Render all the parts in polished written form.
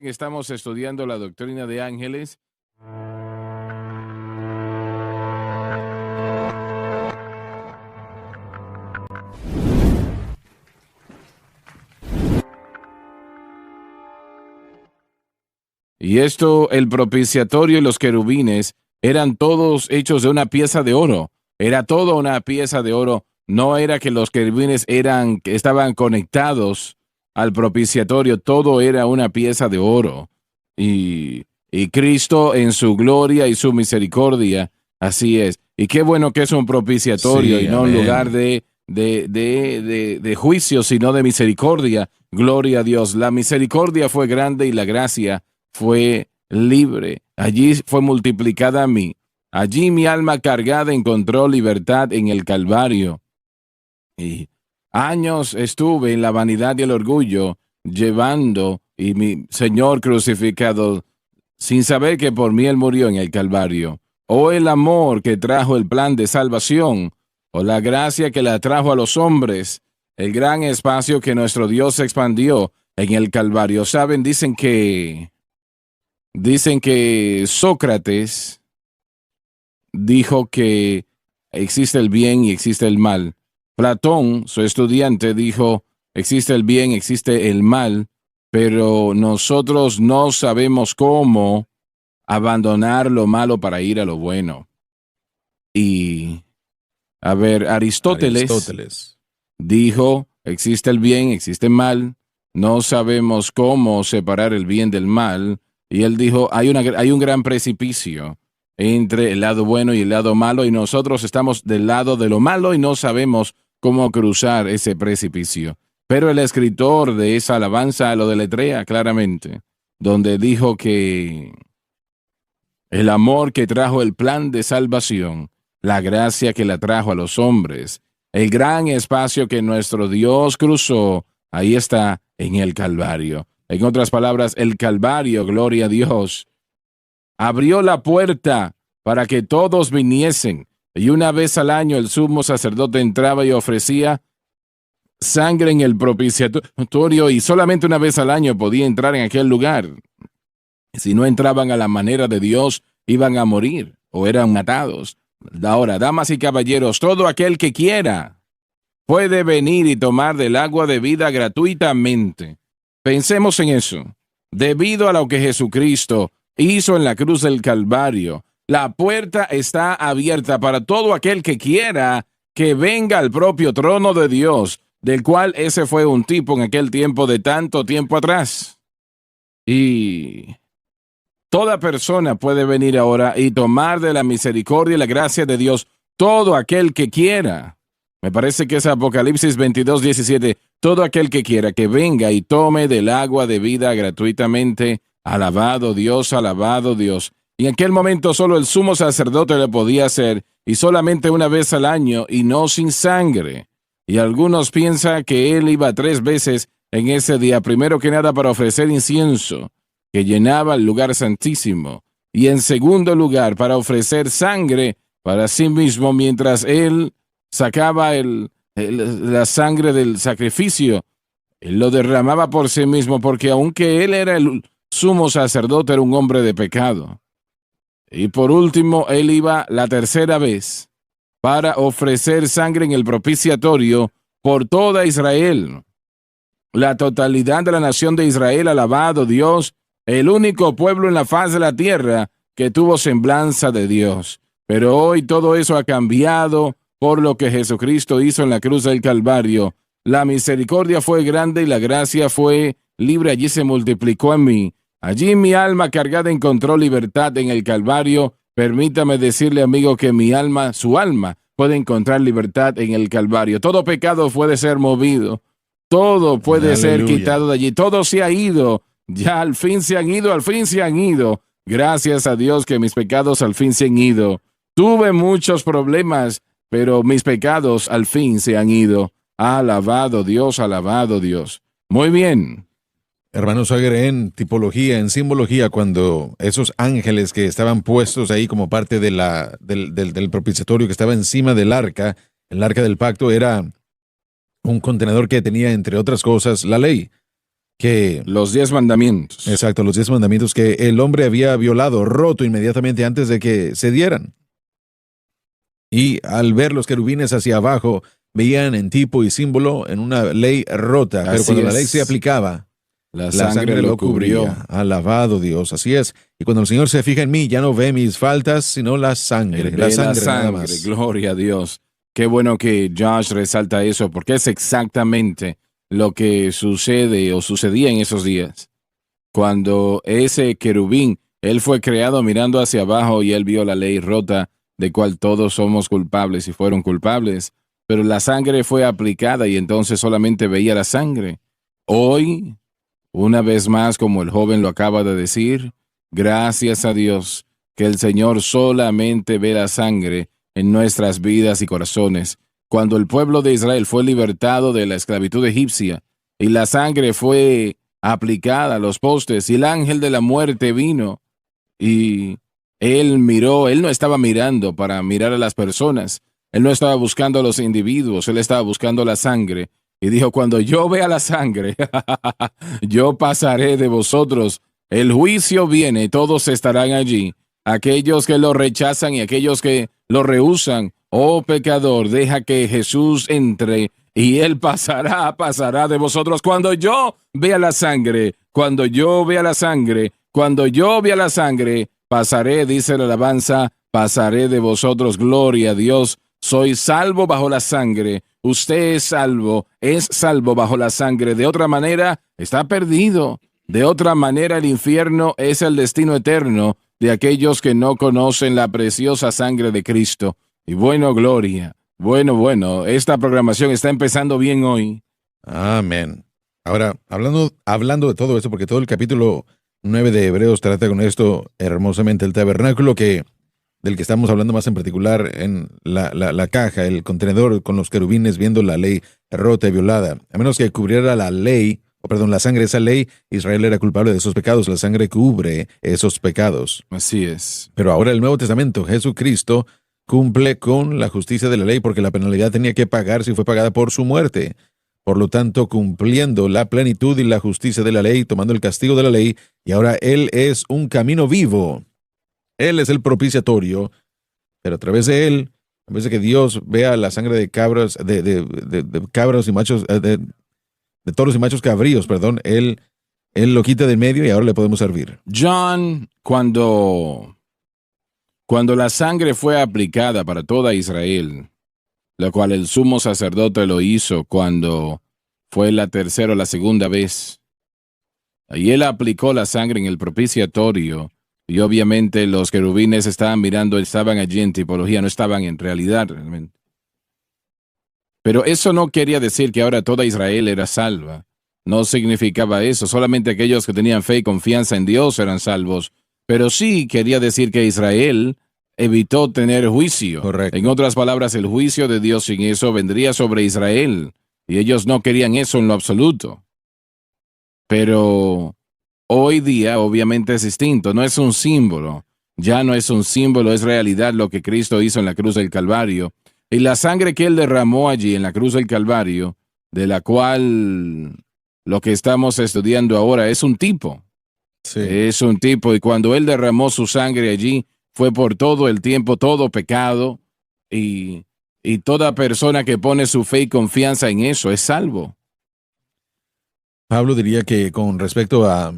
Estamos estudiando la doctrina de ángeles. Y esto, el propiciatorio y los querubines, eran todos hechos de una pieza de oro. Era todo una pieza de oro. No era que los querubines estaban conectados al propiciatorio. Todo era una pieza de oro. Y Cristo en su gloria y su misericordia, así es. Y qué bueno que es un propiciatorio, Sí, y no un amén. lugar de juicio, sino de misericordia. Gloria a Dios. La misericordia fue grande y la gracia fue libre. Allí fue multiplicada a mí. Allí mi alma cargada encontró libertad en el Calvario. Y años estuve en la vanidad y el orgullo, llevando y mi Señor crucificado, sin saber que por mí Él murió en el Calvario. O el amor que trajo el plan de salvación, o la gracia que la trajo a los hombres, el gran espacio que nuestro Dios expandió en el Calvario. ¿Saben? Dicen que Sócrates dijo que existe el bien y existe el mal. Platón, su estudiante, dijo, existe el bien, existe el mal, pero nosotros no sabemos cómo abandonar lo malo para ir a lo bueno. Y, a ver, Aristóteles dijo, existe el bien, existe el mal, no sabemos cómo separar el bien del mal, y él dijo, hay un gran precipicio entre el lado bueno y el lado malo, y nosotros estamos del lado de lo malo y no sabemos cómo cruzar ese precipicio. Pero el escritor de esa alabanza lo deletrea claramente, donde dijo que el amor que trajo el plan de salvación, la gracia que la trajo a los hombres, el gran espacio que nuestro Dios cruzó, ahí está en el Calvario. En otras palabras, el Calvario, gloria a Dios, abrió la puerta para que todos viniesen, y una vez al año el sumo sacerdote entraba y ofrecía sangre en el propiciatorio, y solamente una vez al año podía entrar en aquel lugar. Si no entraban a la manera de Dios, iban a morir o eran matados. Ahora, damas y caballeros, todo aquel que quiera puede venir y tomar del agua de vida gratuitamente. Pensemos en eso. Debido a lo que Jesucristo hizo en la cruz del Calvario, la puerta está abierta para todo aquel que quiera que venga al propio trono de Dios, del cual ese fue un tipo en aquel tiempo de tanto tiempo atrás. Y toda persona puede venir ahora y tomar de la misericordia y la gracia de Dios, todo aquel que quiera. Me parece que es Apocalipsis 22:17. Todo aquel que quiera que venga y tome del agua de vida gratuitamente. Alabado Dios, alabado Dios. Y en aquel momento solo el sumo sacerdote lo podía hacer, y solamente una vez al año, y no sin sangre. Y algunos piensan que él iba 3 veces en ese día, primero que nada para ofrecer incienso, que llenaba el lugar santísimo, y en segundo lugar para ofrecer sangre para sí mismo, mientras él sacaba la sangre del sacrificio, él lo derramaba por sí mismo, porque aunque él era el sumo sacerdote, era un hombre de pecado. Y por último, él iba la tercera vez para ofrecer sangre en el propiciatorio por toda Israel. La totalidad de la nación de Israel, alabado Dios, el único pueblo en la faz de la tierra que tuvo semblanza de Dios. Pero hoy todo eso ha cambiado por lo que Jesucristo hizo en la cruz del Calvario. La misericordia fue grande y la gracia fue libre. Allí se multiplicó en mí. Allí mi alma cargada encontró libertad en el Calvario. Permítame decirle, amigo, que mi alma, su alma, puede encontrar libertad en el Calvario. Todo pecado puede ser movido. Todo puede ser quitado de allí. Todo se ha ido. Ya al fin se han ido, al fin se han ido. Gracias a Dios que mis pecados al fin se han ido. Tuve muchos problemas, pero mis pecados al fin se han ido. Alabado Dios, alabado Dios. Muy bien. Hermano Sager, en tipología, en simbología, cuando esos ángeles que estaban puestos ahí como parte de del propiciatorio que estaba encima del arca, el arca del pacto era un contenedor que tenía, entre otras cosas, la ley. que, Los 10 mandamientos. exacto, los 10 mandamientos que el hombre había violado, roto inmediatamente antes de que se dieran. Y al ver los querubines hacia abajo, veían en tipo y símbolo en una ley rota, pero Así cuando la es. ley se aplicaba, La la sangre lo cubrió. cubría. Alabado Dios, así es. Y cuando el Señor se fija en mí, ya no ve mis faltas, sino la sangre. Él ve La la sangre nada sangre, más. gloria a Dios. Qué bueno que Josh resalta eso, porque es exactamente lo que sucede o sucedía en esos días. Cuando ese querubín, él fue creado mirando hacia abajo y él vio la ley rota, de cual todos somos culpables y fueron culpables, pero la sangre fue aplicada y entonces solamente veía la sangre. Hoy, una vez más, como el joven lo acaba de decir, gracias a Dios que el Señor solamente ve la sangre en nuestras vidas y corazones. Cuando el pueblo de Israel fue libertado de la esclavitud egipcia y la sangre fue aplicada a los postes y el ángel de la muerte vino y él miró, él no estaba mirando para mirar a las personas, él no estaba buscando a los individuos, él estaba buscando la sangre. Y dijo, cuando yo vea la sangre, yo pasaré de vosotros. El juicio viene, todos estarán allí. Aquellos que lo rechazan y aquellos que lo rehúsan. Oh pecador, deja que Jesús entre y él pasará de vosotros. Cuando yo vea la sangre, cuando yo vea la sangre, cuando yo vea la sangre, pasaré, dice la alabanza, pasaré de vosotros. Gloria a Dios. Soy salvo bajo la sangre. Usted es salvo bajo la sangre. De otra manera, está perdido. De otra manera, el infierno es el destino eterno de aquellos que no conocen la preciosa sangre de Cristo. Y bueno, gloria. Bueno, esta programación está empezando bien hoy. Amén. Ahora, hablando de todo esto, porque todo el capítulo 9 de Hebreos trata con esto hermosamente, el tabernáculo del que estamos hablando más en particular en la caja, el contenedor con los querubines viendo la ley rota y violada. A menos que cubriera la sangre de esa ley, Israel era culpable de esos pecados. La sangre cubre esos pecados. Así es. Pero ahora el Nuevo Testamento, Jesucristo, cumple con la justicia de la ley porque la penalidad tenía que pagarse y fue pagada por su muerte. Por lo tanto, cumpliendo la plenitud y la justicia de la ley, tomando el castigo de la ley, y ahora Él es un camino vivo. Él es el propiciatorio, pero a través de Él, en vez de que Dios vea la sangre de cabras, de cabras y machos, de toros y machos cabríos, perdón, Él lo quita de medio y ahora le podemos servir. John, cuando la sangre fue aplicada para toda Israel, lo cual el sumo sacerdote lo hizo cuando fue la tercera o la segunda vez, y él aplicó la sangre en el propiciatorio, y obviamente los querubines estaban mirando, estaban allí en tipología, no estaban en realidad realmente. Pero eso no quería decir que ahora toda Israel era salva. No significaba eso, solamente aquellos que tenían fe y confianza en Dios eran salvos. Pero sí quería decir que Israel evitó tener juicio. Correcto. En otras palabras, el juicio de Dios sin eso vendría sobre Israel. Y ellos no querían eso en lo absoluto. Pero hoy día obviamente es distinto, no es un símbolo. Ya no es un símbolo, es realidad lo que Cristo hizo en la cruz del Calvario. Y la sangre que Él derramó allí en la cruz del Calvario, de la cual lo que estamos estudiando ahora es un tipo. Sí. Es un tipo, y cuando Él derramó su sangre allí, fue por todo el tiempo, todo pecado, y toda persona que pone su fe y confianza en eso es salvo. Pablo diría que con respecto a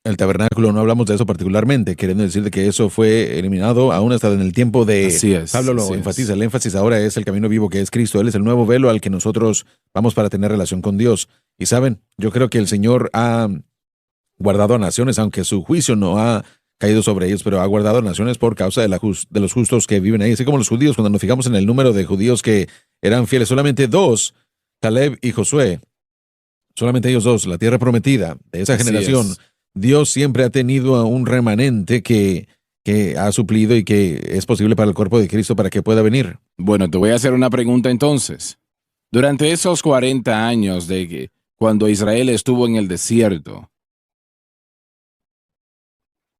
el tabernáculo no hablamos de eso particularmente, queriendo decir de que eso fue eliminado aún hasta en el tiempo de... Así es, Pablo lo así enfatiza, es. el énfasis ahora es el camino vivo que es Cristo, Él es el nuevo velo al que nosotros vamos para tener relación con Dios. Y saben, yo creo que el Señor ha guardado a naciones, aunque su juicio no ha caído sobre ellos, pero ha guardado a naciones por causa de los justos que viven ahí. Así como los judíos, cuando nos fijamos en el número de judíos que eran fieles, solamente dos, Caleb y Josué, solamente ellos dos, la tierra prometida de esa Así generación. es. Dios siempre ha tenido a un remanente que ha suplido y que es posible para el cuerpo de Cristo para que pueda venir. Bueno, te voy a hacer una pregunta entonces. Durante esos 40 años de que cuando Israel estuvo en el desierto,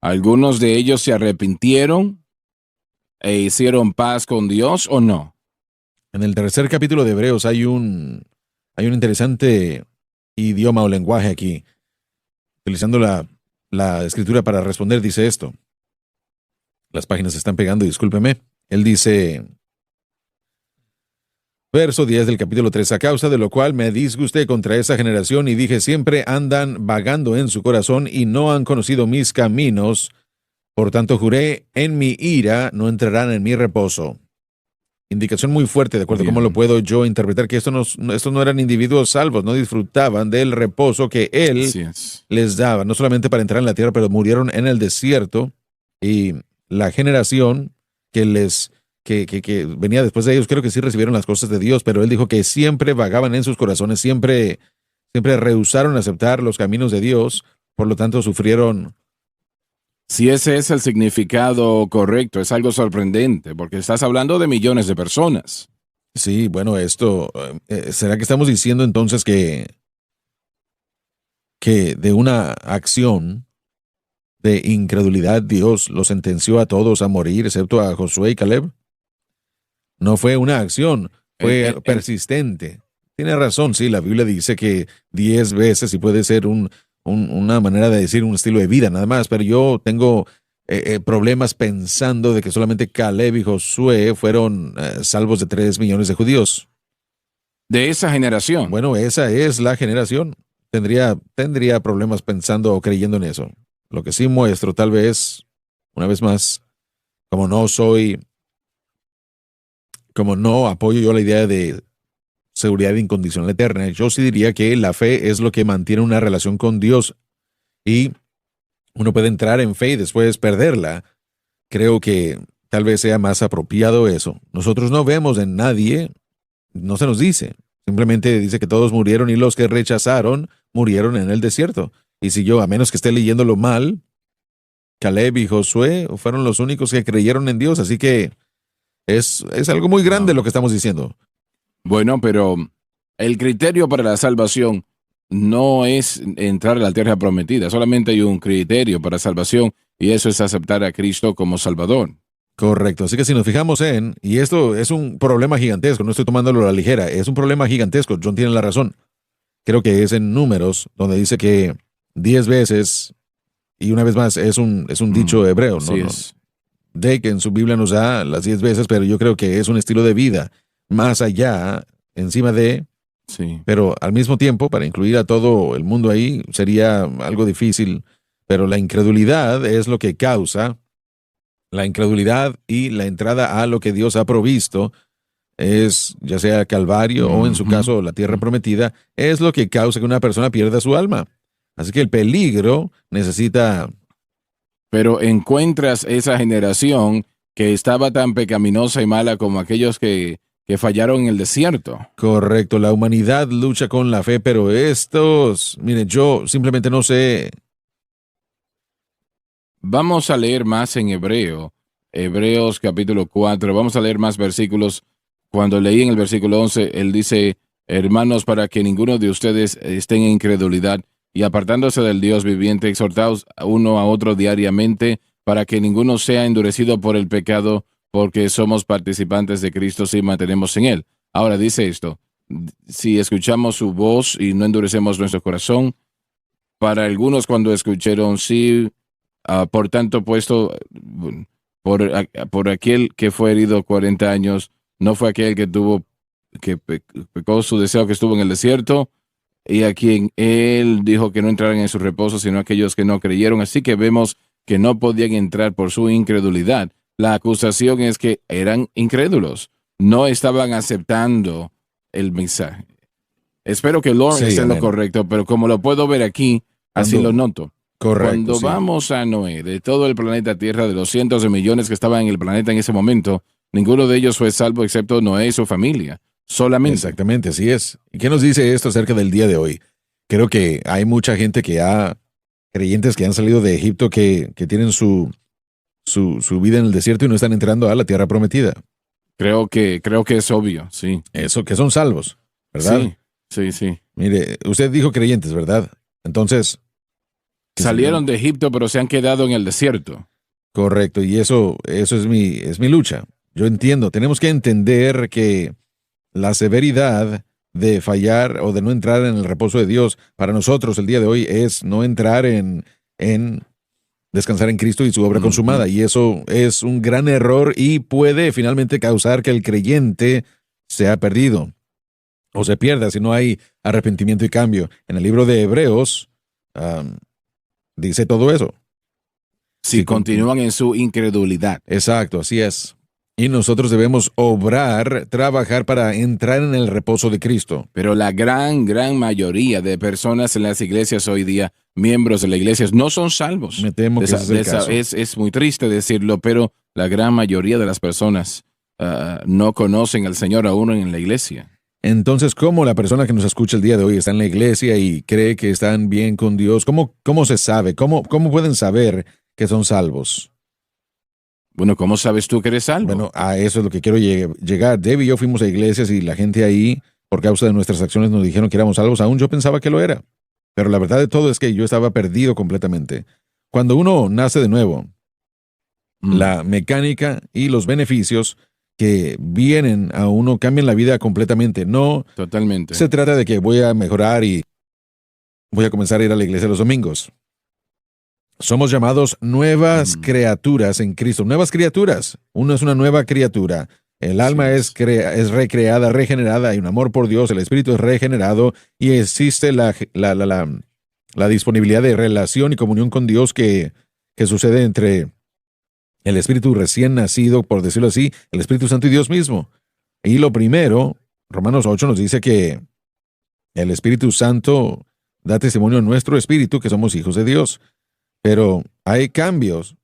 ¿algunos de ellos se arrepintieron e hicieron paz con Dios o no? En el tercer capítulo de Hebreos hay un interesante idioma o lenguaje aquí. utilizando la escritura para responder, dice esto. Las páginas se están pegando, discúlpeme. Él dice, verso 10 del capítulo 3, a causa de lo cual me disgusté contra esa generación y dije, siempre andan vagando en su corazón y no han conocido mis caminos. Por tanto, juré, en mi ira no entrarán en mi reposo. Indicación muy fuerte, de acuerdo a cómo lo puedo yo interpretar, que estos no eran individuos salvos, no disfrutaban del reposo que Él les daba, no solamente para entrar en la tierra, pero murieron en el desierto, y la generación que venía después de ellos, creo que sí recibieron las cosas de Dios, pero Él dijo que siempre vagaban en sus corazones, siempre rehusaron aceptar los caminos de Dios, por lo tanto sufrieron. Si ese es el significado correcto, es algo sorprendente, porque estás hablando de millones de personas. Sí, bueno, ¿será que estamos diciendo entonces que de una acción de incredulidad Dios los sentenció a todos a morir, excepto a Josué y Caleb? No fue una acción, fue persistente. Tiene razón, sí, la Biblia dice que 10 veces, y puede ser una manera de decir un estilo de vida nada más, pero yo tengo problemas pensando de que solamente Caleb y Josué fueron salvos de 3 millones de judíos. De esa generación. Bueno, esa es la generación. Tendría problemas pensando o creyendo en eso. Lo que sí muestro, tal vez, una vez más, como no apoyo yo la idea de seguridad incondicional eterna, yo sí diría que la fe es lo que mantiene una relación con Dios, y uno puede entrar en fe y después perderla. Creo que tal vez sea más apropiado eso. Nosotros no vemos en nadie, no se nos dice, simplemente dice que todos murieron y los que rechazaron murieron en el desierto. Y si yo, a menos que esté leyéndolo mal, Caleb y Josué fueron los únicos que creyeron en Dios, así que es algo muy grande lo que estamos diciendo. Bueno, pero el criterio para la salvación no es entrar a la tierra prometida, solamente hay un criterio para salvación, y eso es aceptar a Cristo como Salvador. Correcto, así que si nos fijamos y esto es un problema gigantesco, no estoy tomándolo a la ligera, es un problema gigantesco, John tiene la razón. Creo que es en Números, donde dice que 10 veces, y una vez más, es un dicho hebreo, ¿no? Sí es. De que en su Biblia nos da las 10 veces, pero yo creo que es un estilo de vida más allá, encima de. Sí. Pero al mismo tiempo, para incluir a todo el mundo ahí, sería algo difícil. Pero la incredulidad es lo que causa, la incredulidad y la entrada a lo que Dios ha provisto, es ya sea Calvario o en su caso la tierra prometida, es lo que causa que una persona pierda su alma. Así que el peligro necesita. Pero encuentras esa generación que estaba tan pecaminosa y mala como aquellos que fallaron en el desierto. Correcto, la humanidad lucha con la fe, pero miren, yo simplemente no sé. Vamos a leer más en Hebreos capítulo 4, vamos a leer más versículos. Cuando leí en el versículo 11, él dice, hermanos, para que ninguno de ustedes esté en incredulidad, y apartándose del Dios viviente, exhortaos uno a otro diariamente, para que ninguno sea endurecido por el pecado, porque somos participantes de Cristo si mantenemos en Él. Ahora dice esto, si escuchamos su voz y no endurecemos nuestro corazón, para algunos cuando escucharon, sí, por tanto, puesto por aquel que fue herido 40 años, no fue aquel que pecó su deseo que estuvo en el desierto, y a quien él dijo que no entraran en su reposo, sino aquellos que no creyeron. Así que vemos que no podían entrar por su incredulidad. La acusación es que eran incrédulos, no estaban aceptando el mensaje. Espero que Lauren esté en lo correcto, pero como lo puedo ver aquí, así lo noto. Correcto. Cuando vamos a Noé, de todo el planeta Tierra, de los cientos de millones que estaban en el planeta en ese momento, ninguno de ellos fue salvo excepto Noé y su familia. Solamente. Exactamente, así es. ¿Y qué nos dice esto acerca del día de hoy? Creo que hay mucha gente creyentes que han salido de Egipto que tienen su vida en el desierto y no están entrando a la tierra prometida. Creo que es obvio, sí. Eso, que son salvos, ¿verdad? Sí. Mire, usted dijo creyentes, ¿verdad? Entonces. Salieron de Egipto, pero se han quedado en el desierto. Correcto, y eso es mi lucha. Yo entiendo, tenemos que entender que la severidad de fallar o de no entrar en el reposo de Dios para nosotros el día de hoy es no entrar en descansar en Cristo y su obra consumada. Y eso es un gran error y puede finalmente causar que el creyente sea perdido o se pierda si no hay arrepentimiento y cambio. En el libro de Hebreos dice todo eso. Si continúan en su incredulidad. Exacto, así es. Y nosotros debemos obrar, trabajar para entrar en el reposo de Cristo. Pero la gran mayoría de personas en las iglesias hoy día, miembros de las iglesias, no son salvos. Me temo que ese es el caso. Es muy triste decirlo, pero la gran mayoría de las personas no conocen al Señor aún en la iglesia. Entonces, ¿cómo la persona que nos escucha el día de hoy está en la iglesia y cree que están bien con Dios? ¿Cómo se sabe? ¿Cómo pueden saber que son salvos? Bueno, ¿cómo sabes tú que eres salvo? Bueno, a eso es lo que quiero llegar. Dave y yo fuimos a iglesias y la gente ahí, por causa de nuestras acciones, nos dijeron que éramos salvos. Aún yo pensaba que lo era. Pero la verdad de todo es que yo estaba perdido completamente. Cuando uno nace de nuevo, la mecánica y los beneficios que vienen a uno cambian la vida completamente. No Totalmente. se trata de que voy a mejorar y voy a comenzar a ir a la iglesia los domingos. Somos llamados nuevas criaturas en Cristo. Nuevas criaturas. Uno es una nueva criatura. El alma es recreada, regenerada. Hay un amor por Dios. El espíritu es regenerado. Y existe la disponibilidad de relación y comunión con Dios que sucede entre el espíritu recién nacido, por decirlo así, el Espíritu Santo y Dios mismo. Y lo primero, Romanos 8 nos dice que el Espíritu Santo da testimonio a nuestro espíritu que somos hijos de Dios. Pero hay cambios.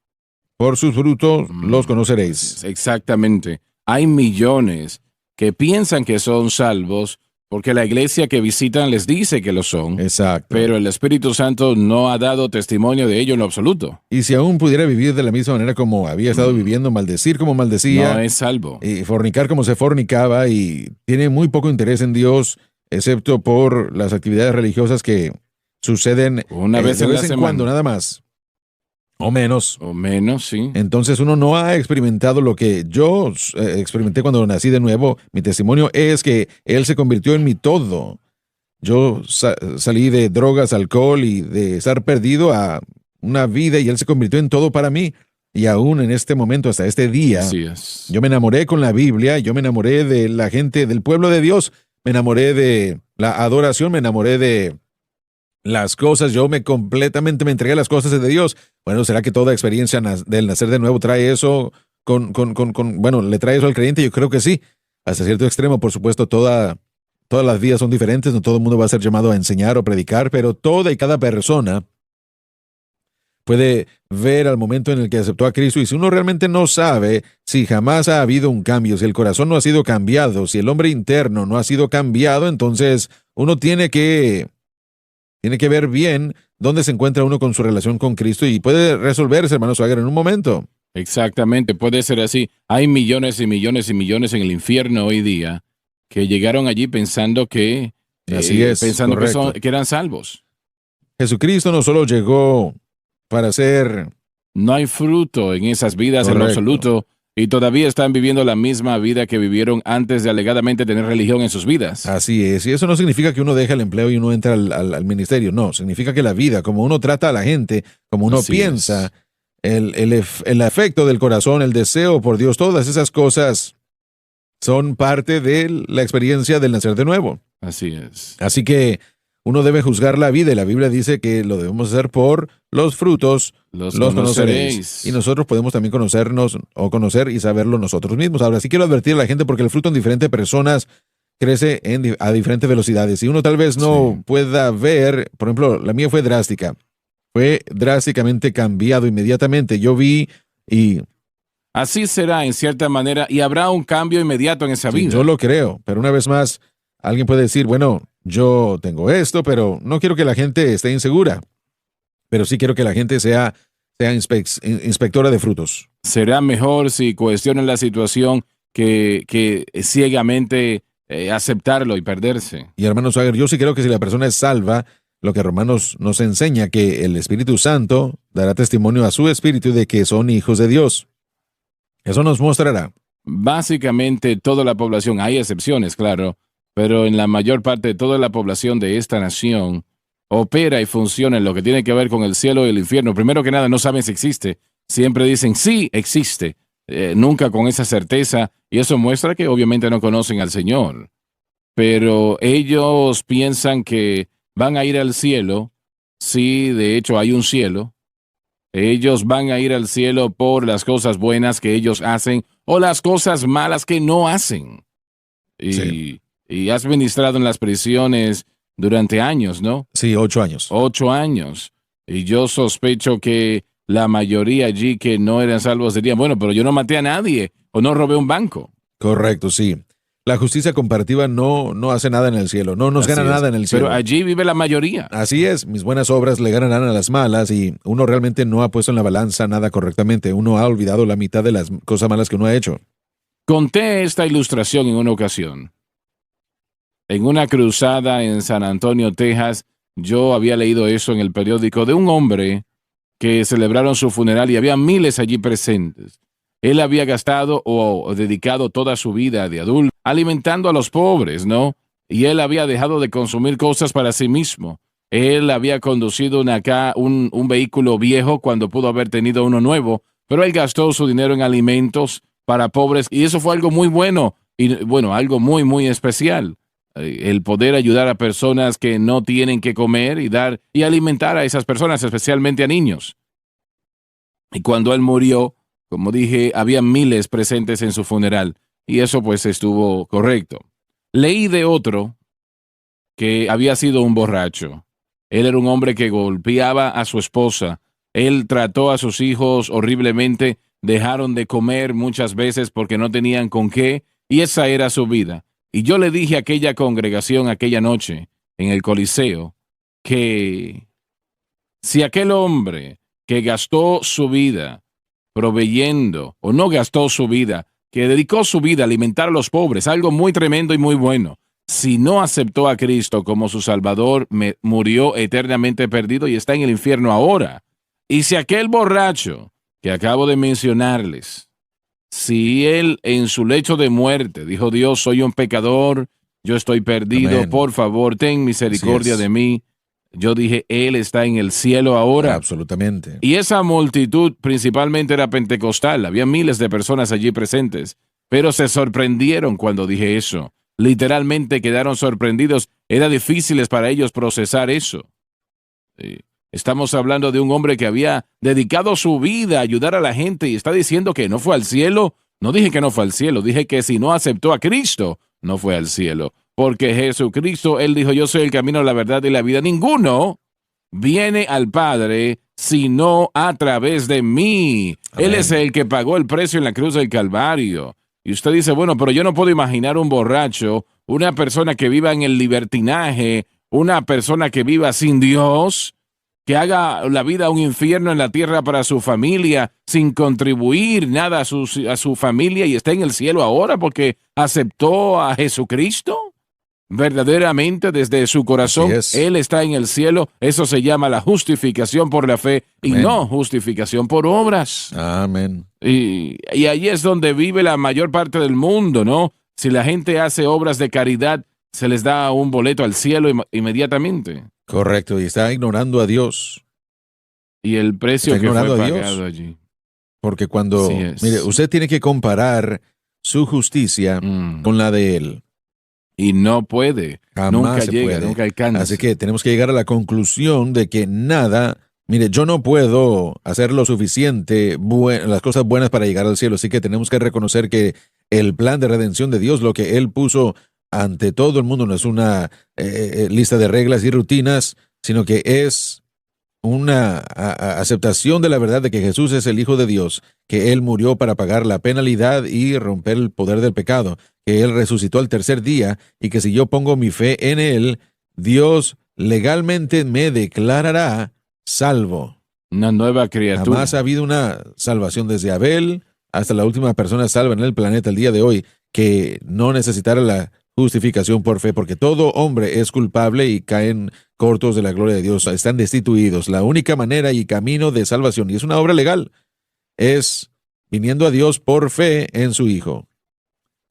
Por sus frutos los conoceréis. Exactamente. Hay millones que piensan que son salvos porque la iglesia que visitan les dice que lo son. Exacto. Pero el Espíritu Santo no ha dado testimonio de ello en lo absoluto. Y si aún pudiera vivir de la misma manera como había estado viviendo, maldecir como maldecía. No es salvo. Y fornicar como se fornicaba y tiene muy poco interés en Dios, excepto por las actividades religiosas que suceden una vez de en vez la en semana. Cuando nada más. O menos. O menos, sí. Entonces uno no ha experimentado lo que yo experimenté cuando nací de nuevo. Mi testimonio es que Él se convirtió en mi todo. Yo salí de drogas, alcohol y de estar perdido a una vida y Él se convirtió en todo para mí. Y aún en este momento, hasta este día, Así es. yo me enamoré con la Biblia, yo me enamoré de la gente, del pueblo de Dios, me enamoré de la adoración, me enamoré de las cosas, completamente me entregué a las cosas de Dios. Bueno, ¿será que toda experiencia del nacer de nuevo trae eso bueno, le trae eso al creyente? Yo creo que sí, hasta cierto extremo, por supuesto, todas las vidas son diferentes, no todo el mundo va a ser llamado a enseñar o predicar, pero toda y cada persona puede ver al momento en el que aceptó a Cristo, y si uno realmente no sabe, si jamás ha habido un cambio, si el corazón no ha sido cambiado, si el hombre interno no ha sido cambiado, entonces uno tiene que ver bien dónde se encuentra uno con su relación con Cristo y puede resolverse, hermano Swagger, en un momento. Exactamente, puede ser así. Hay millones y millones y millones en el infierno hoy día que llegaron allí pensando que Así es, pensando correcto. que eran salvos. Jesucristo no solo llegó para ser... No hay fruto en esas vidas en lo Correcto. absoluto y todavía están viviendo la misma vida que vivieron antes de alegadamente tener religión en sus vidas. Así es, y eso no significa que uno deje el empleo y uno entra al ministerio, no, significa que la vida, como uno trata a la gente, como uno Así piensa, es. el afecto del corazón, el deseo por Dios, todas esas cosas son parte de la experiencia del nacer de nuevo. Así es. Así que uno debe juzgar la vida y la Biblia dice que lo debemos hacer por los frutos, los conoceréis. Y nosotros podemos también conocernos o conocer y saberlo nosotros mismos. Ahora sí quiero advertir a la gente porque el fruto en diferentes personas crece a diferentes velocidades y uno tal vez no pueda ver, por ejemplo, la mía fue drástica. Fue drásticamente cambiado inmediatamente. Yo vi y... Así será en cierta manera y habrá un cambio inmediato en esa vida. Yo lo creo, pero una vez más, alguien puede decir, bueno, yo tengo esto, pero no quiero que la gente esté insegura. Pero sí quiero que la gente sea inspectora de frutos. Será mejor si cuestionan la situación que ciegamente aceptarlo y perderse. Y hermano Swagger, yo sí creo que si la persona es salva, lo que Romanos nos enseña, que el Espíritu Santo dará testimonio a su espíritu de que son hijos de Dios. Eso nos mostrará. Básicamente toda la población, hay excepciones, claro, pero en la mayor parte de toda la población de esta nación opera y funciona en lo que tiene que ver con el cielo y el infierno. Primero que nada, no saben si existe. Siempre dicen, sí, existe. Nunca con esa certeza, y eso muestra que obviamente no conocen al Señor. Pero ellos piensan que van a ir al cielo. Sí, de hecho hay un cielo. Ellos van a ir al cielo por las cosas buenas que ellos hacen o las cosas malas que no hacen. Sí. Y has ministrado en las prisiones durante años, ¿no? Sí, 8 años. 8 años. Y yo sospecho que la mayoría allí que no eran salvos dirían, bueno, pero yo no maté a nadie o no robé un banco. Correcto, sí. La justicia comparativa no hace nada en el cielo, no nos Así gana es. nada en el cielo. Pero allí vive la mayoría. Así es, mis buenas obras le ganarán a las malas y uno realmente no ha puesto en la balanza nada correctamente. Uno ha olvidado la mitad de las cosas malas que uno ha hecho. Conté esta ilustración en una ocasión. En una cruzada en San Antonio, Texas, yo había leído eso en el periódico de un hombre que celebraron su funeral y había miles allí presentes. Él había gastado o dedicado toda su vida de adulto alimentando a los pobres, ¿no? Y él había dejado de consumir cosas para sí mismo. Él había conducido un vehículo viejo cuando pudo haber tenido uno nuevo, pero él gastó su dinero en alimentos para pobres y eso fue algo muy bueno y bueno, algo muy, muy especial. El poder ayudar a personas que no tienen que comer y dar y alimentar a esas personas, especialmente a niños. Y cuando él murió, como dije, había miles presentes en su funeral y eso pues estuvo correcto. Leí de otro que había sido un borracho. Él era un hombre que golpeaba a su esposa. Él trató a sus hijos horriblemente, dejaron de comer muchas veces porque no tenían con qué, y esa era su vida. Y yo le dije a aquella congregación aquella noche en el Coliseo que si aquel hombre que gastó su vida proveyendo, o no gastó su vida, que dedicó su vida a alimentar a los pobres, algo muy tremendo y muy bueno, si no aceptó a Cristo como su Salvador, murió eternamente perdido y está en el infierno ahora. Y si aquel borracho que acabo de mencionarles, si él en su lecho de muerte dijo, Dios, soy un pecador, yo estoy perdido, Amén. por favor, ten misericordia Así es. de mí. Yo dije, él está en el cielo ahora. Absolutamente. Y esa multitud principalmente era pentecostal, había miles de personas allí presentes, pero se sorprendieron cuando dije eso. Literalmente quedaron sorprendidos, era difícil para ellos procesar eso. Estamos hablando de un hombre que había dedicado su vida a ayudar a la gente y está diciendo que no fue al cielo. No dije que no fue al cielo, dije que si no aceptó a Cristo, no fue al cielo. Porque Jesucristo, él dijo, yo soy el camino, la verdad y la vida. Ninguno viene al Padre sino a través de mí. Amén. Él es el que pagó el precio en la cruz del Calvario. Y usted dice, bueno, pero yo no puedo imaginar un borracho, una persona que viva en el libertinaje, una persona que viva sin Dios, que haga la vida un infierno en la tierra para su familia, sin contribuir nada a su familia y está en el cielo ahora porque aceptó a Jesucristo. Verdaderamente desde su corazón, él está en el cielo. Eso se llama la justificación por la fe y Amén. no justificación por obras. Amén. Y ahí es donde vive la mayor parte del mundo, ¿no? Si la gente hace obras de caridad, se les da un boleto al cielo inmediatamente. Correcto, y está ignorando a Dios. Y el precio Está que fue ignorando a Dios. pagado allí. Porque cuando, Así es. mire, usted tiene que comparar su justicia con la de Él. Y no puede. Jamás Nunca se llega, puede. nunca alcanza. Así que tenemos que llegar a la conclusión de que nada, mire, yo no puedo hacer lo suficiente, las cosas buenas para llegar al cielo. Así que tenemos que reconocer que el plan de redención de Dios, lo que Él puso ante todo el mundo, no es una lista de reglas y rutinas, sino que es una aceptación de la verdad de que Jesús es el Hijo de Dios, que Él murió para pagar la penalidad y romper el poder del pecado, que Él resucitó al tercer día y que si yo pongo mi fe en Él, Dios legalmente me declarará salvo. Una nueva criatura. Jamás ha habido una salvación desde Abel hasta la última persona salva en el planeta el día de hoy que no necesitara la justificación por fe, porque todo hombre es culpable y caen cortos de la gloria de Dios, están destituidos. La única manera y camino de salvación, y es una obra legal, es viniendo a Dios por fe en su Hijo.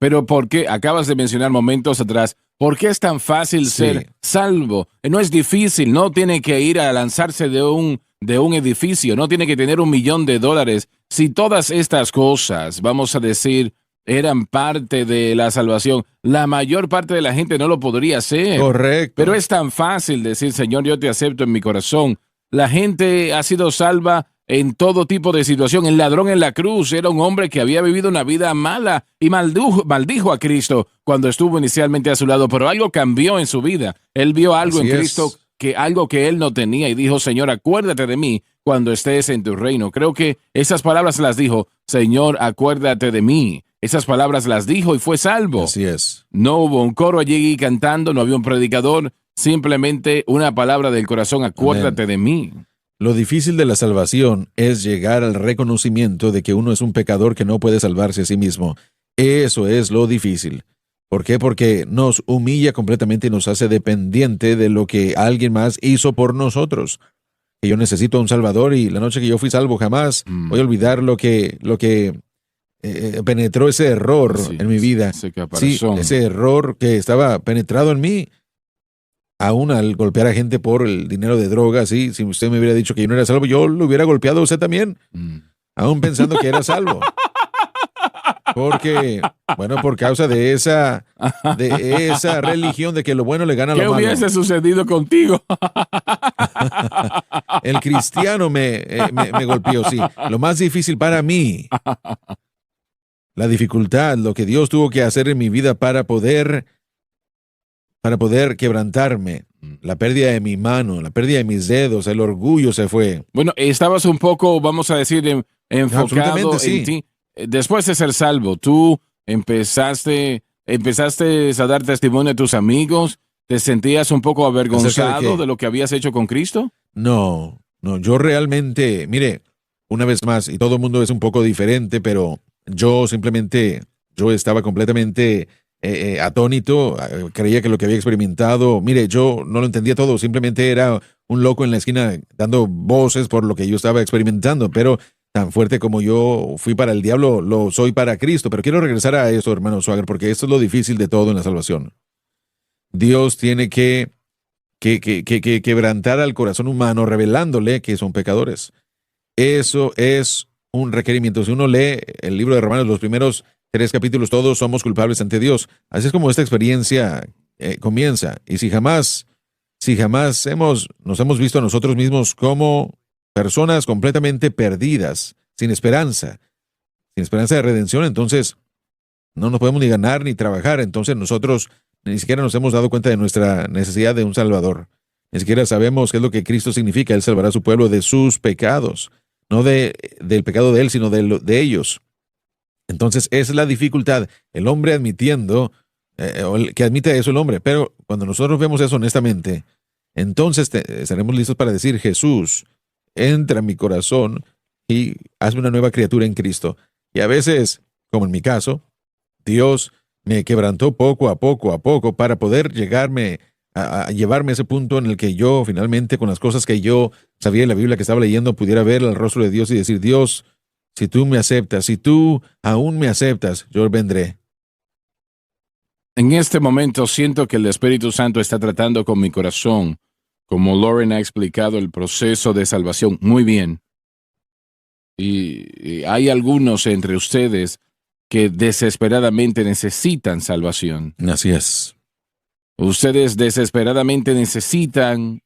Pero ¿por qué? Acabas de mencionar momentos atrás. ¿Por qué es tan fácil ser salvo? No es difícil, no tiene que ir a lanzarse de un edificio, no tiene que tener $1,000,000. Si todas estas cosas, vamos a decir, eran parte de la salvación, la mayor parte de la gente no lo podría hacer. Correcto. Pero es tan fácil decir, Señor, yo te acepto en mi corazón. La gente ha sido salva en todo tipo de situación. El ladrón en la cruz era un hombre que había vivido una vida mala y maldijo a Cristo cuando estuvo inicialmente a su lado, pero algo cambió en su vida. Él vio algo en Cristo, algo que él no tenía, y dijo, Señor, acuérdate de mí cuando estés en tu reino. Creo que esas palabras las dijo, Señor, acuérdate de mí. Esas palabras las dijo y fue salvo. Así es. No hubo un coro allí cantando, no había un predicador, simplemente una palabra del corazón, acuérdate de mí. Lo difícil de la salvación es llegar al reconocimiento de que uno es un pecador que no puede salvarse a sí mismo. Eso es lo difícil. ¿Por qué? Porque nos humilla completamente y nos hace dependiente de lo que alguien más hizo por nosotros. Que yo necesito a un Salvador, y la noche que yo fui salvo jamás voy a olvidar lo que penetró ese error en mi vida. Ese error que estaba penetrado en mí. Aún al golpear a gente por el dinero de drogas, si usted me hubiera dicho que yo no era salvo, yo lo hubiera golpeado a usted también, aún pensando que era salvo. Porque, bueno, por causa de esa religión de que lo bueno le gana a lo malo. ¿Qué hubiese sucedido contigo? El cristiano me golpeó, sí. Lo más difícil para mí, la dificultad, lo que Dios tuvo que hacer en mi vida para poder quebrantarme, la pérdida de mi mano, la pérdida de mis dedos, el orgullo se fue. Bueno, estabas un poco, vamos a decir, enfocado en ti. Después de ser salvo, tú empezaste a dar testimonio a tus amigos. ¿Te sentías un poco avergonzado de lo que habías hecho con Cristo? No, yo realmente, mire, una vez más, y todo el mundo es un poco diferente, pero yo estaba completamente atónito, creía que lo que había experimentado, mire, yo no lo entendía todo, simplemente era un loco en la esquina dando voces por lo que yo estaba experimentando, pero tan fuerte como yo fui para el diablo, lo soy para Cristo. Pero quiero regresar a eso, hermano Swagger, porque esto es lo difícil de todo en la salvación. Dios tiene que quebrantar al corazón humano revelándole que son pecadores. Eso es un requerimiento. Si uno lee el libro de Romanos, los primeros 3 capítulos, todos somos culpables ante Dios. Así es como esta experiencia comienza. Y si jamás nos hemos visto a nosotros mismos como personas completamente perdidas, sin esperanza de redención, entonces no nos podemos ni ganar ni trabajar. Entonces nosotros ni siquiera nos hemos dado cuenta de nuestra necesidad de un Salvador. Ni siquiera sabemos qué es lo que Cristo significa. Él salvará a su pueblo de sus pecados. No del pecado de él, sino de ellos. Entonces, esa es la dificultad. El hombre admitiendo, que admite eso el hombre. Pero cuando nosotros vemos eso honestamente, entonces estaremos listos para decir, Jesús, entra en mi corazón y hazme una nueva criatura en Cristo. Y a veces, como en mi caso, Dios me quebrantó poco a poco para poder llevarme a ese punto en el que yo finalmente, con las cosas que yo sabía de la Biblia que estaba leyendo, pudiera ver el rostro de Dios y decir, Dios, si tú me aceptas, si tú aún me aceptas, yo vendré. En este momento siento que el Espíritu Santo está tratando con mi corazón, como Lauren ha explicado el proceso de salvación muy bien. Y hay algunos entre ustedes que desesperadamente necesitan salvación. Así es. Ustedes desesperadamente necesitan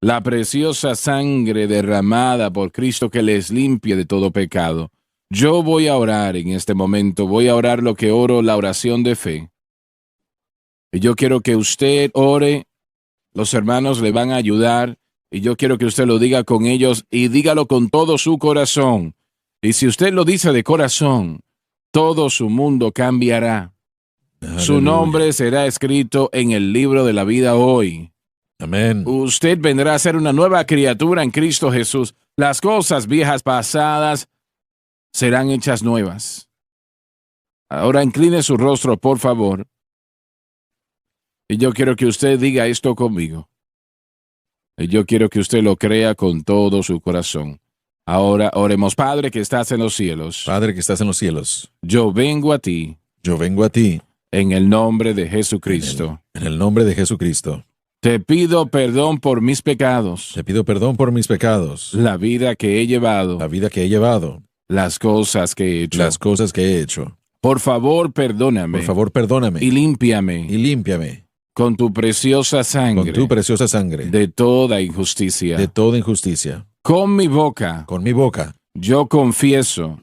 la preciosa sangre derramada por Cristo que les limpie de todo pecado. Yo voy a orar en este momento, voy a orar lo que oro, la oración de fe. Y yo quiero que usted ore, los hermanos le van a ayudar, y yo quiero que usted lo diga con ellos y dígalo con todo su corazón. Y si usted lo dice de corazón, todo su mundo cambiará. Aleluya. Su nombre será escrito en el libro de la vida hoy. Amén. Usted vendrá a ser una nueva criatura en Cristo Jesús. Las cosas viejas pasadas serán hechas nuevas. Ahora incline su rostro, por favor. Y yo quiero que usted diga esto conmigo. Y yo quiero que usted lo crea con todo su corazón. Ahora oremos. Padre que estás en los cielos. Padre que estás en los cielos. Yo vengo a ti. Yo vengo a ti en el nombre de Jesucristo. en el nombre de Jesucristo. Te pido perdón por mis pecados, Te pido perdón por mis pecados, la vida que he llevado, la vida que he llevado, las cosas que he hecho. las cosas que he hecho. Por favor, perdóname Por favor, perdóname y límpiame y límpiame con tu preciosa sangre con tu preciosa sangre de toda injusticia. de toda injusticia. Con mi boca Con mi boca yo confieso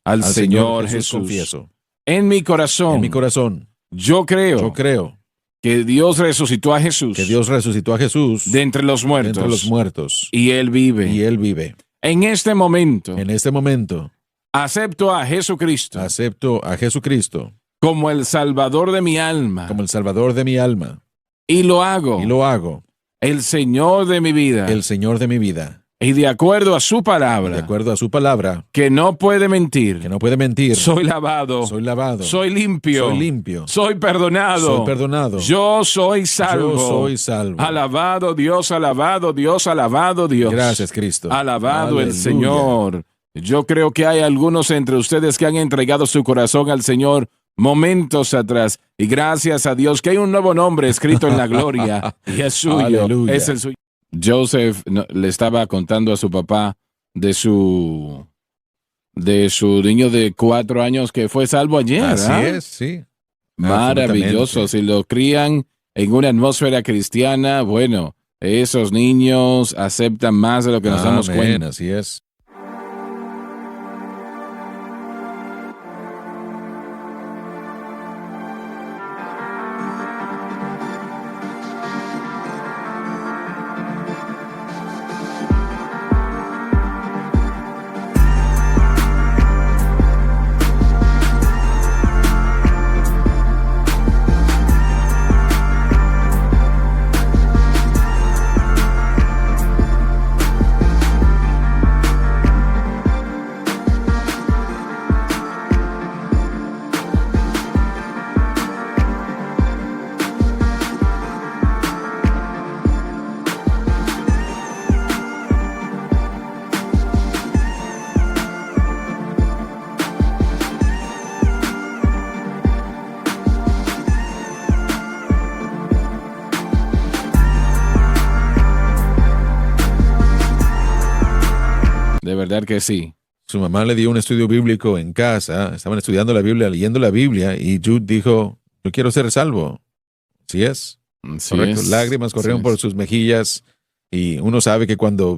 al Señor Jesús. confieso. En mi corazón En mi corazón yo creo yo creo que Dios resucitó a Jesús que Dios resucitó a Jesús de entre los de muertos, entre los muertos y Él vive. y Él vive. En este momento En este momento acepto a Jesucristo acepto a Jesucristo como el Salvador de mi alma como el Salvador de mi alma y lo hago y lo hago el Señor de mi vida. el Señor de mi vida. Y de acuerdo a su palabra, De acuerdo a su palabra, que no puede mentir, que no puede mentir. soy lavado, Soy lavado. soy limpio, Soy limpio. soy perdonado, Soy perdonado. yo soy salvo. Yo soy salvo. Alabado Dios, alabado Dios, alabado Dios. Gracias, Cristo. Alabado el Aleluya. Señor. Yo creo que hay algunos entre ustedes que han entregado su corazón al Señor momentos atrás. Y gracias a Dios que hay un nuevo nombre escrito en la gloria. Y es suyo. Aleluya. Es el suyo. Joseph le estaba contando a su papá de su niño de 4 años que fue salvo ayer. Así ¿ah? es, sí. Maravilloso. Absolutamente. Si lo crían en una atmósfera cristiana, bueno, esos niños aceptan más de lo que nos damos Amén, cuenta. así es. De verdad que sí. Su mamá le dio un estudio bíblico en casa. Estaban estudiando la Biblia, leyendo la Biblia, y Jude dijo, yo quiero ser salvo. Así es. Sí Correcto. es. Lágrimas corrieron Sí por es. sus mejillas, y uno sabe que cuando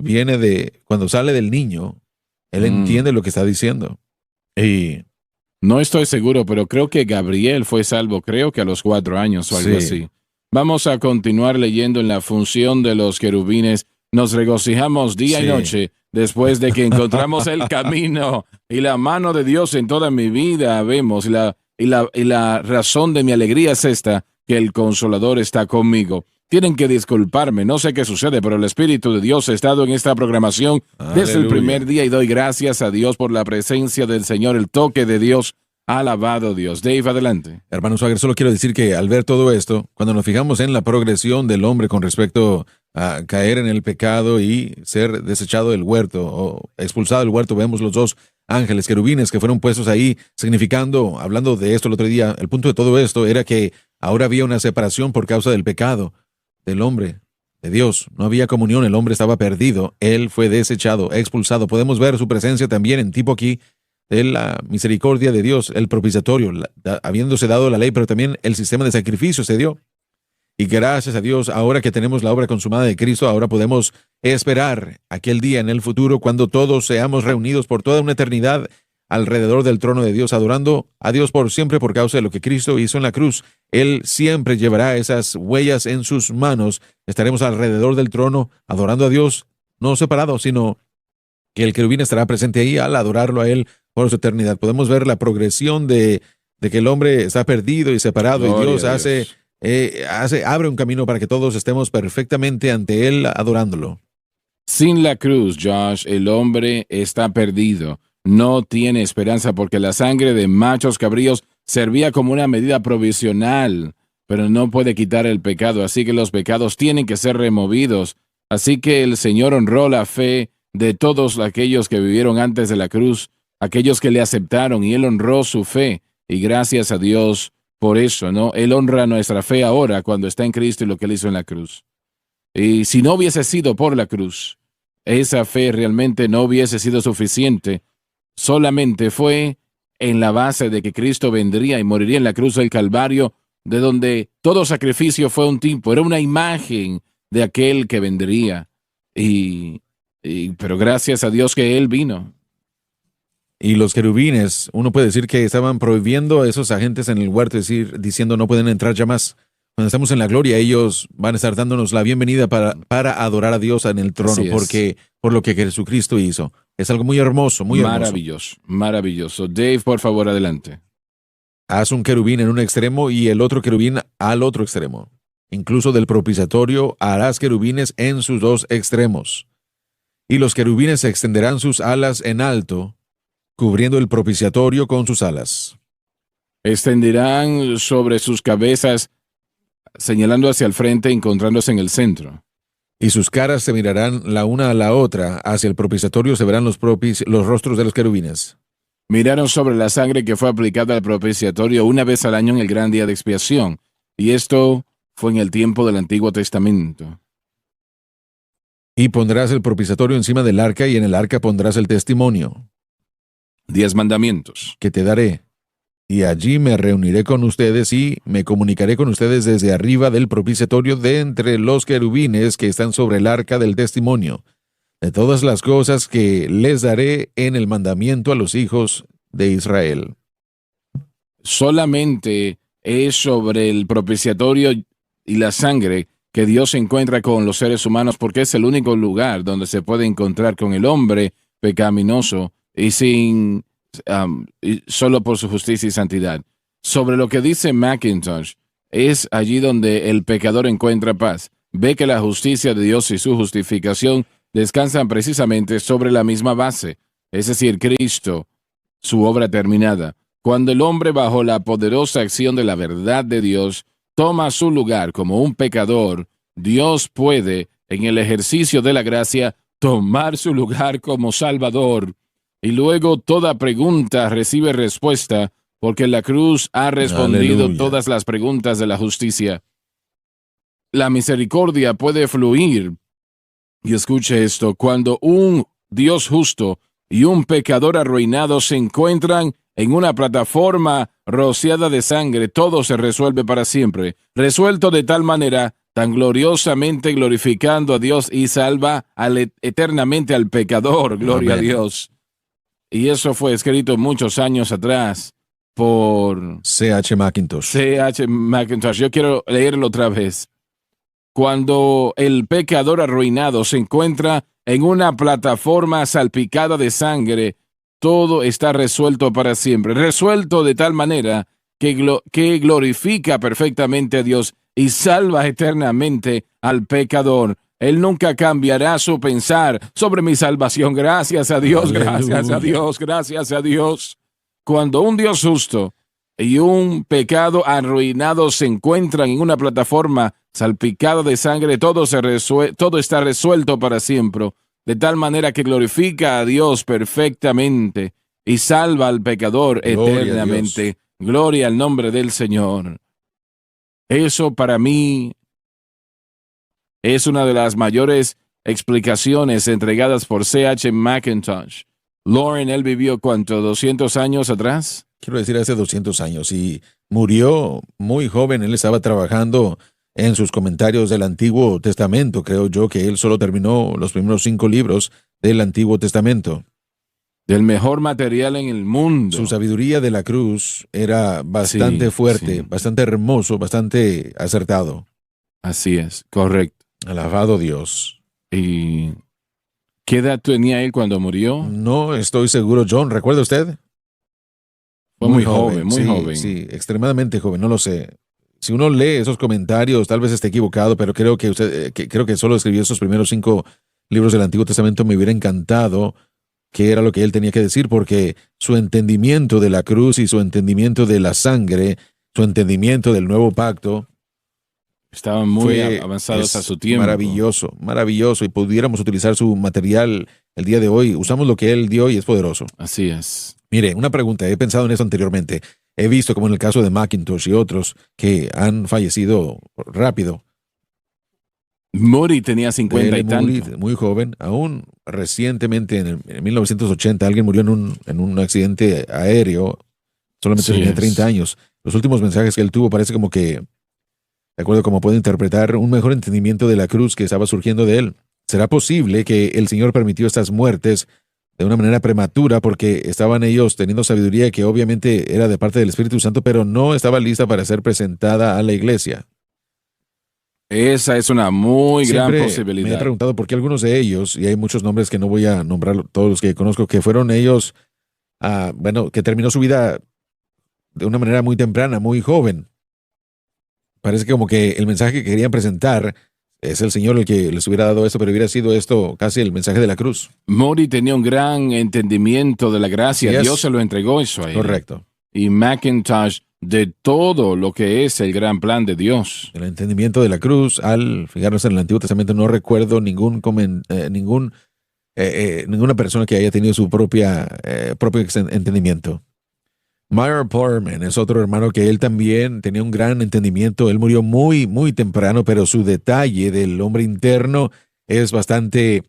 sale del niño, él entiende lo que está diciendo. Y No estoy seguro, pero creo que Gabriel fue salvo, creo que a los 4 años o algo Sí. así. Vamos a continuar leyendo en la función de los querubines. Nos regocijamos día y Sí. noche después de que encontramos el camino y la mano de Dios en toda mi vida. Vemos, y la razón de mi alegría es esta, que el Consolador está conmigo. Tienen que disculparme, no sé qué sucede, pero el Espíritu de Dios ha estado en esta programación desde el Aleluya. primer día y doy gracias a Dios por la presencia del Señor, el toque de Dios. Alabado Dios. Dave, adelante. hermano Swagger, solo quiero decir que al ver todo esto, cuando nos fijamos en la progresión del hombre con respecto a caer en el pecado y ser desechado del huerto o expulsado del huerto, vemos los dos ángeles querubines que fueron puestos ahí, significando, hablando de esto el otro día, el punto de todo esto era que ahora había una separación por causa del pecado del hombre, de Dios. No había comunión, el hombre estaba perdido, él fue desechado, expulsado. Podemos ver su presencia también en tipo aquí de la misericordia de Dios, el propiciatorio, habiéndose dado la ley, pero también el sistema de sacrificio se dio. Y gracias a Dios, ahora que tenemos la obra consumada de Cristo, ahora podemos esperar aquel día en el futuro cuando todos seamos reunidos por toda una eternidad alrededor del trono de Dios, adorando a Dios por siempre por causa de lo que Cristo hizo en la cruz. Él siempre llevará esas huellas en sus manos. Estaremos alrededor del trono adorando a Dios, no separados, sino que el querubín estará presente ahí al adorarlo a Él por su eternidad. Podemos ver la progresión de que el hombre está perdido y separado, Gloria y Dios a Dios. abre un camino para que todos estemos perfectamente ante Él adorándolo. Sin la cruz, Josh, el hombre está perdido. No tiene esperanza porque la sangre de machos cabríos servía como una medida provisional, pero no puede quitar el pecado, así que los pecados tienen que ser removidos. Así que el Señor honró la fe de todos aquellos que vivieron antes de la cruz, aquellos que le aceptaron, y Él honró su fe. y gracias a Dios por eso, ¿no? Él honra nuestra fe ahora cuando está en Cristo y lo que Él hizo en la cruz. Y si no hubiese sido por la cruz, esa fe realmente no hubiese sido suficiente. Solamente fue en la base de que Cristo vendría y moriría en la cruz del Calvario, de donde todo sacrificio fue un tipo, era una imagen de aquel que vendría. Pero gracias a Dios que Él vino. Y los querubines, uno puede decir que estaban prohibiendo a esos agentes en el huerto, diciendo no pueden entrar ya más. Cuando estamos en la gloria, ellos van a estar dándonos la bienvenida para adorar a Dios en el trono, por lo que Jesucristo hizo. Es algo muy hermoso, muy hermoso. Maravilloso, maravilloso. Dave, por favor, adelante. Haz un querubín en un extremo y el otro querubín al otro extremo. Incluso del propiciatorio harás querubines en sus dos extremos. Y los querubines extenderán sus alas en alto, cubriendo el propiciatorio con sus alas. Extenderán sobre sus cabezas, señalando hacia el frente, encontrándose en el centro. Y sus caras se mirarán la una a la otra, hacia el propiciatorio se verán los rostros de los querubines. Miraron sobre la sangre que fue aplicada al propiciatorio una vez al año en el gran día de expiación, y esto fue en el tiempo del Antiguo Testamento. Y pondrás el propiciatorio encima del arca, y en el arca pondrás el testimonio. 10 mandamientos. Que te daré. Y allí me reuniré con ustedes y me comunicaré con ustedes desde arriba del propiciatorio de entre los querubines que están sobre el arca del testimonio, de todas las cosas que les daré en el mandamiento a los hijos de Israel. Solamente es sobre el propiciatorio y la sangre que Dios se encuentra con los seres humanos, porque es el único lugar donde se puede encontrar con el hombre pecaminoso y solo por su justicia y santidad. Sobre lo que dice McIntosh, es allí donde el pecador encuentra paz. Ve que la justicia de Dios y su justificación descansan precisamente sobre la misma base, es decir, Cristo, su obra terminada. Cuando el hombre, bajo la poderosa acción de la verdad de Dios, toma su lugar como un pecador, Dios puede, en el ejercicio de la gracia, tomar su lugar como Salvador. Y luego toda pregunta recibe respuesta, porque la cruz ha respondido Aleluya. todas las preguntas de la justicia. La misericordia puede fluir. Y escuche esto, cuando un Dios justo y un pecador arruinado se encuentran en una plataforma rociada de sangre, todo se resuelve para siempre, resuelto de tal manera, tan gloriosamente glorificando a Dios y salva eternamente al pecador, gloria Amén. a Dios. Y eso fue escrito muchos años atrás por C.H. Mackintosh. C.H. Mackintosh. Yo quiero leerlo otra vez. Cuando el pecador arruinado se encuentra en una plataforma salpicada de sangre, todo está resuelto para siempre. Resuelto de tal manera que glorifica perfectamente a Dios y salva eternamente al pecador. Él nunca cambiará su pensar sobre mi salvación. Gracias a Dios, gracias a Dios, gracias a Dios. Cuando un Dios justo y un pecado arruinado se encuentran en una plataforma salpicada de sangre, todo está resuelto para siempre, de tal manera que glorifica a Dios perfectamente y salva al pecador eternamente. Gloria al nombre del Señor. Eso para mí es una de las mayores explicaciones entregadas por C.H. Mackintosh. Lauren, él vivió, ¿cuánto? ¿200 años atrás? Quiero decir, hace 200 años. Y murió muy joven. Él estaba trabajando en sus comentarios del Antiguo Testamento. Creo yo que él solo terminó los primeros 5 libros del Antiguo Testamento. Del mejor material en el mundo. Su sabiduría de la cruz era bastante fuerte, bastante hermoso, bastante acertado. Así es, correcto. Alabado Dios. ¿Y qué edad tenía él cuando murió? No estoy seguro, John. ¿Recuerda usted? Fue muy joven, muy sí, joven. Sí, extremadamente joven, no lo sé. Si uno lee esos comentarios, tal vez esté equivocado, pero creo que creo que solo escribió esos primeros 5 libros del Antiguo Testamento. Me hubiera encantado qué era lo que él tenía que decir, porque su entendimiento de la cruz y su entendimiento de la sangre, su entendimiento del nuevo pacto, estaban muy avanzados a su tiempo. Maravilloso, maravilloso. Y pudiéramos utilizar su material el día de hoy. Usamos lo que él dio y es poderoso. Así es. Mire, una pregunta, he pensado en eso anteriormente. he visto, como en el caso de McIntosh y otros, que han fallecido rápido. Moody tenía 50 y Moody, tanto. muy joven, aún recientemente, en 1980, alguien murió en un accidente aéreo, solamente Sí tenía es. 30 años. Los últimos mensajes que él tuvo parece como que, de acuerdo a cómo puede interpretar, un mejor entendimiento de la cruz que estaba surgiendo de él. ¿Será posible que el Señor permitió estas muertes de una manera prematura porque estaban ellos teniendo sabiduría que obviamente era de parte del Espíritu Santo, pero no estaba lista para ser presentada a la iglesia? Esa es una muy gran Siempre me he posibilidad. preguntado por qué algunos de ellos, y hay muchos nombres que no voy a nombrar, todos los que conozco, que fueron ellos, bueno, que terminó su vida de una manera muy temprana, muy joven. Parece que como que el mensaje que querían presentar es el Señor el que les hubiera dado esto, pero hubiera sido esto casi el mensaje de la cruz. Moody tenía un gran entendimiento de la gracia. Así es. Dios se lo entregó eso a él. Correcto. Y McIntosh de todo lo que es el gran plan de Dios. El entendimiento de la cruz, al fijarnos en el Antiguo Testamento, no recuerdo ninguna persona que haya tenido su propio entendimiento. Meyer Portman es otro hermano que él también tenía un gran entendimiento. Él murió muy, muy temprano, pero su detalle del hombre interno es bastante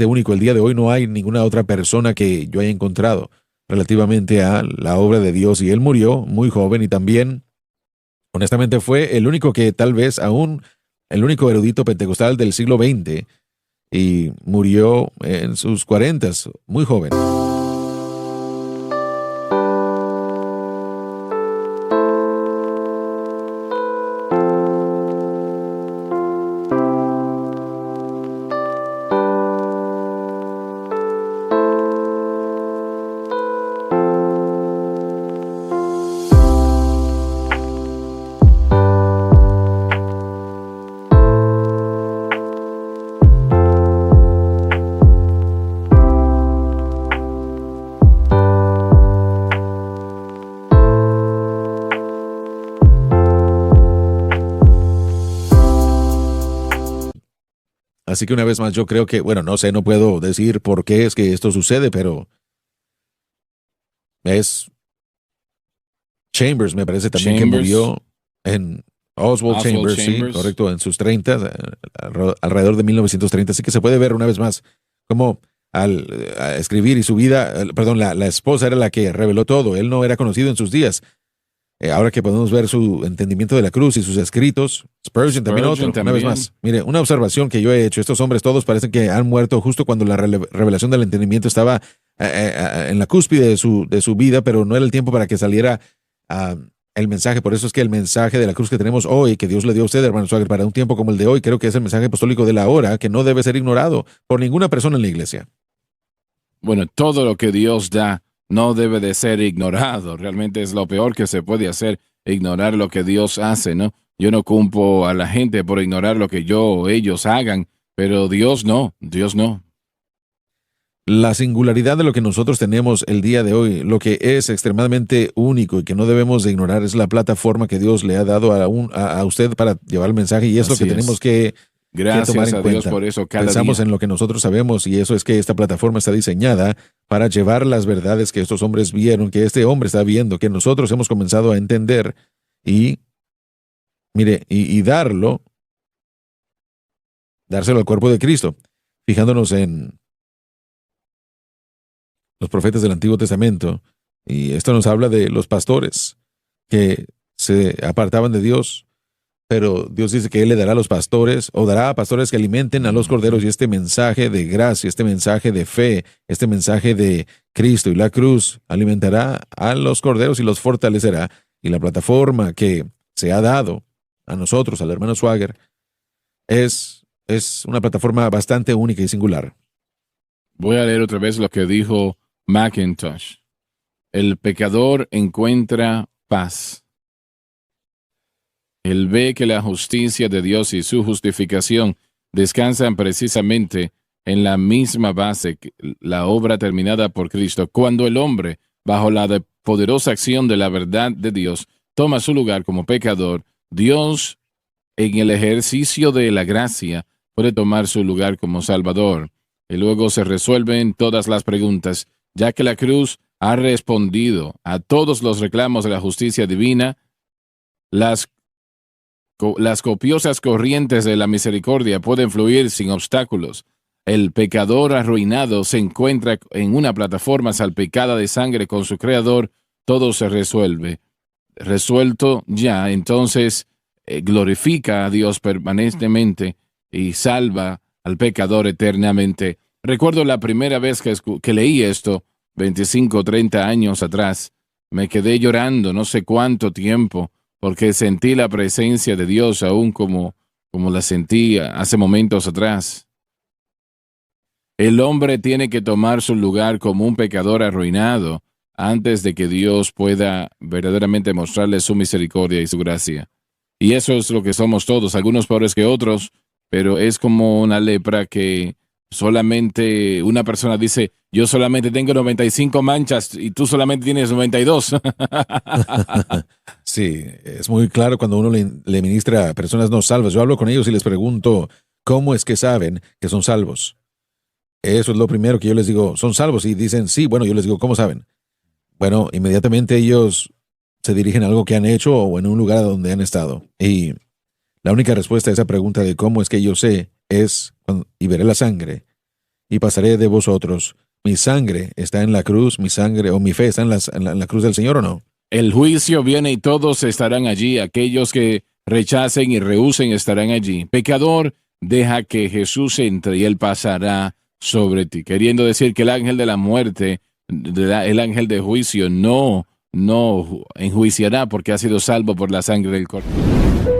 único. El día de hoy no hay ninguna otra persona que yo haya encontrado relativamente a la obra de Dios. Y él murió muy joven y también, honestamente, fue el único que tal vez aún, el único erudito pentecostal del siglo XX, y murió en sus 40, muy joven. Así que una vez más yo creo que, bueno, no sé, no puedo decir por qué es que esto sucede, pero es Chambers, me parece también que murió en Oswald Chambers, sí, correcto, en sus 30, alrededor de 1930. Así que se puede ver una vez más cómo al escribir y su vida, perdón, la esposa era la que reveló todo. Él no era conocido en sus días. Ahora que podemos ver su entendimiento de la cruz y sus escritos, Spurgeon también otro, una vez más. Mire, una observación que yo he hecho, estos hombres todos parecen que han muerto justo cuando la revelación del entendimiento estaba en la cúspide de su vida, pero no era el tiempo para que saliera el mensaje. Por eso es que el mensaje de la cruz que tenemos hoy, que Dios le dio a usted, hermano Swagger, para un tiempo como el de hoy, creo que es el mensaje apostólico de la hora, que no debe ser ignorado por ninguna persona en la iglesia. Bueno, todo lo que Dios da no debe de ser ignorado. Realmente es lo peor que se puede hacer, ignorar lo que Dios hace, ¿no? Yo no culpo a la gente por ignorar lo que yo o ellos hagan, pero Dios no, Dios no. La singularidad de lo que nosotros tenemos el día de hoy, lo que es extremadamente único y que no debemos de ignorar, es la plataforma que Dios le ha dado a usted para llevar el mensaje, y es lo que tenemos que Gracias a Dios por eso cada Pensamos día. en lo que nosotros sabemos, y eso es que esta plataforma está diseñada para llevar las verdades que estos hombres vieron, que este hombre está viendo, que nosotros hemos comenzado a entender y, mire, y dárselo al cuerpo de Cristo, fijándonos en los profetas del Antiguo Testamento. Y esto nos habla de los pastores que se apartaban de Dios, pero Dios dice que Él le dará a los pastores, o dará a pastores que alimenten a los corderos, y este mensaje de gracia, este mensaje de fe, este mensaje de Cristo y la cruz alimentará a los corderos y los fortalecerá. Y la plataforma que se ha dado a nosotros, al hermano Swagger, es una plataforma bastante única y singular. Voy a leer otra vez lo que dijo McIntosh. El pecador encuentra paz. Él ve que la justicia de Dios y su justificación descansan precisamente en la misma base, la obra terminada por Cristo. Cuando el hombre, bajo la poderosa acción de la verdad de Dios, toma su lugar como pecador, Dios, en el ejercicio de la gracia, puede tomar su lugar como Salvador. Y luego se resuelven todas las preguntas, ya que la cruz ha respondido a todos los reclamos de la justicia divina. Las copiosas corrientes de la misericordia pueden fluir sin obstáculos. El pecador arruinado se encuentra en una plataforma salpicada de sangre con su Creador. Todo se resuelve. Resuelto ya, entonces glorifica a Dios permanentemente y salva al pecador eternamente. Recuerdo la primera vez que leí esto, 25 o 30 años atrás. Me quedé llorando no sé cuánto tiempo, porque sentí la presencia de Dios aún como la sentí hace momentos atrás. El hombre tiene que tomar su lugar como un pecador arruinado antes de que Dios pueda verdaderamente mostrarle su misericordia y su gracia. Y eso es lo que somos todos, algunos peores que otros, pero es como una lepra que solamente una persona dice, yo solamente tengo 95 manchas y tú solamente tienes 92. Sí, es muy claro cuando uno le ministra a personas no salvas. Yo hablo con ellos y les pregunto, ¿cómo es que saben que son salvos? Eso es lo primero que yo les digo, ¿son salvos? Y dicen, sí, bueno, yo les digo, ¿cómo saben? Bueno, inmediatamente ellos se dirigen a algo que han hecho o en un lugar donde han estado. Y la única respuesta a esa pregunta de cómo es que yo sé es, y veré la sangre, y pasaré de vosotros. Mi sangre está en la cruz, mi sangre o mi fe está en la cruz del Señor, ¿o no? El juicio viene y todos estarán allí. Aquellos que rechacen y rehúsen estarán allí. Pecador, deja que Jesús entre y Él pasará sobre ti. Queriendo decir que el ángel de la muerte, el ángel de juicio, no enjuiciará porque ha sido salvo por la sangre del Cordero.